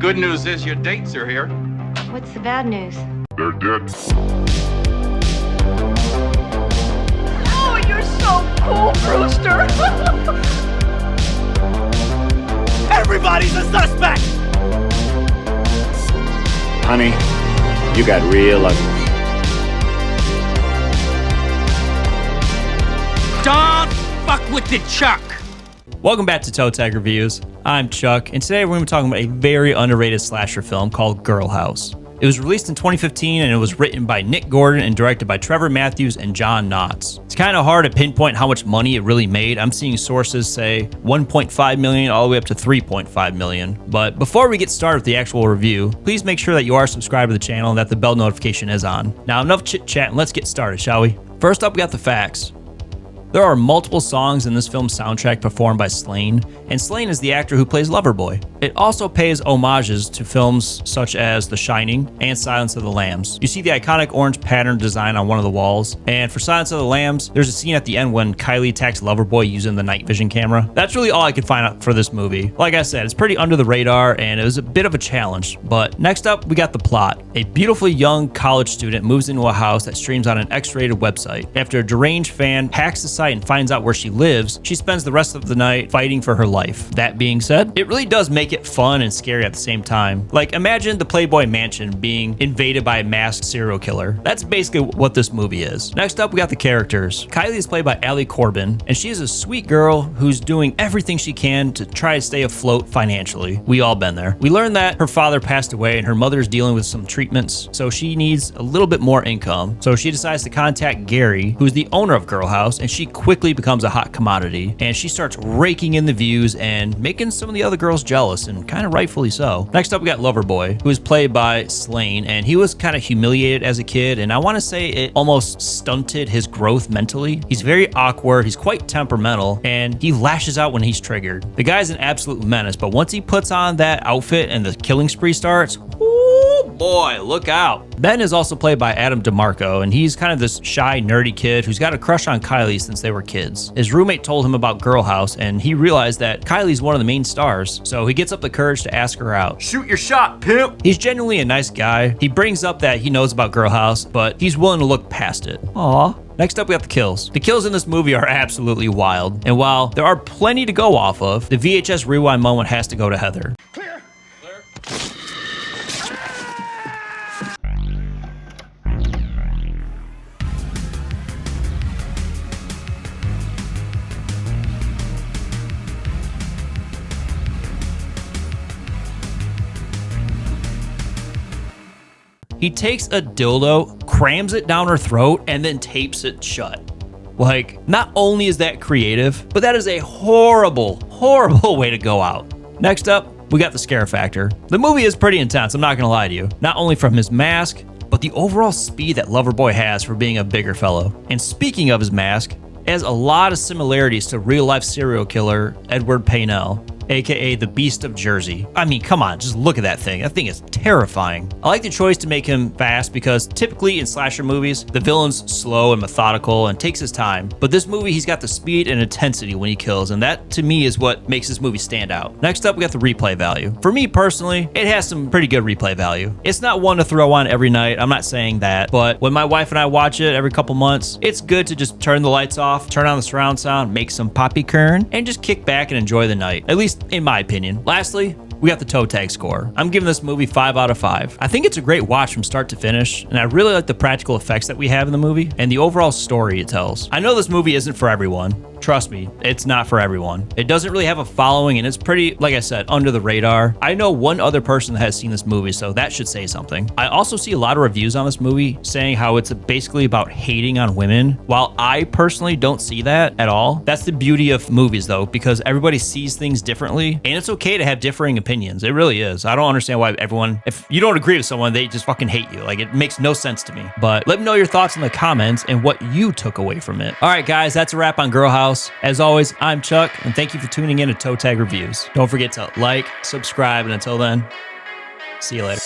Good news is your dates are here. What's the bad news? They're dead. Oh, you're so cool, Brewster. Everybody's a suspect! Honey, you got real ugly. Don't fuck with the Chuck! Welcome back to Toe Tag Reviews. I'm Chuck, and today we're going to be talking about a very underrated slasher film called Girl House. It was released in 2015, and it was written by Nick Gordon and directed by Trevor Matthews and John Knotts. It's kind of hard to pinpoint how much money it really made. I'm seeing sources say 1.5 million all the way up to 3.5 million. But before we get started with the actual review, please make sure that you are subscribed to the channel and that the bell notification is on. Now, enough chit-chat, and let's get started, shall we? First up, we got the facts. There are multiple songs in this film's soundtrack performed by Slaine, and Slaine is the actor who plays Loverboy. It also pays homages to films such as The Shining and Silence of the Lambs. You see the iconic orange pattern design on one of the walls, and for Silence of the Lambs, there's a scene at the end when Kylie attacks Loverboy using the night vision camera. That's really all I could find out for this movie. Like I said, it's pretty under the radar, and it was a bit of a challenge. But next up, we got the plot. A beautifully young college student moves into a house that streams on an X-rated website. After a deranged fan hacks the site and finds out where she lives, she spends the rest of the night fighting for her life. That being said, it really does make it fun and scary at the same time. Like, imagine the Playboy Mansion being invaded by a masked serial killer. That's basically what this movie is. Next up, we got the characters. Kylie is played by Ali Corbin, and she is a sweet girl who's doing everything she can to try to stay afloat financially. We all been there. We learn that her father passed away and her mother's dealing with some treatments, so she needs a little bit more income. So she decides to contact Gary, who's the owner of Girl House, and she quickly becomes a hot commodity, and she starts raking in the views and making some of the other girls jealous, and kind of rightfully so. Next up, we got Loverboy, who is played by Slaine, and he was kind of humiliated as a kid, and I want to say it almost stunted his growth mentally. He's very awkward, he's quite temperamental, and he lashes out when he's triggered. The guy's an absolute menace, but once he puts on that outfit and the killing spree starts, oh boy, look out. Ben is also played by Adam DeMarco, and he's kind of this shy, nerdy kid who's got a crush on Kylie since they were kids. His roommate told him about Girl House, and he realized that Kylie's one of the main stars, so he gets up the courage to ask her out. Shoot your shot, pimp! He's genuinely a nice guy. He brings up that he knows about Girl House, but he's willing to look past it. Aww. Next up, we got the kills. The kills in this movie are absolutely wild, and while there are plenty to go off of, the VHS rewind moment has to go to Heather. Clear. He takes a dildo, crams it down her throat, and then tapes it shut. Like, not only is that creative, but that is a horrible, horrible way to go out. Next up, we got the scare factor. The movie is pretty intense, I'm not gonna lie to you. Not only from his mask, but the overall speed that Loverboy has for being a bigger fellow. And speaking of his mask, it has a lot of similarities to real-life serial killer Edward Paynell, aka the Beast of Jersey. I mean, come on, just look at that thing. That thing is terrifying. I like the choice to make him fast because typically in slasher movies, the villain's slow and methodical and takes his time. But this movie, he's got the speed and intensity when he kills, and that to me is what makes this movie stand out. Next up, we got the replay value. For me personally, it has some pretty good replay value. It's not one to throw on every night, I'm not saying that, but when my wife and I watch it every couple months, it's good to just turn the lights off, turn on the surround sound, make some popcorn, and just kick back and enjoy the night. At least in my opinion. Lastly, we got the toe tag score. I'm giving this movie 5 out of 5. I think it's a great watch from start to finish, and I really like the practical effects that we have in the movie and the overall story it tells. I know this movie isn't for everyone. Trust me, it's not for everyone. It doesn't really have a following, and it's pretty, like I said, under the radar. I know one other person that has seen this movie, so that should say something. I also see a lot of reviews on this movie saying how it's basically about hating on women. While I personally don't see that at all, that's the beauty of movies though, because everybody sees things differently, and it's okay to have differing opinions. It really is. I don't understand why everyone, if you don't agree with someone, they just fucking hate you. Like, it makes no sense to me. But let me know your thoughts in the comments and what you took away from it. All right, guys, that's a wrap on Girl House. As always, I'm Chuck, and thank you for tuning in to Toe Tag Reviews. Don't forget to like, subscribe, and until then, see you later.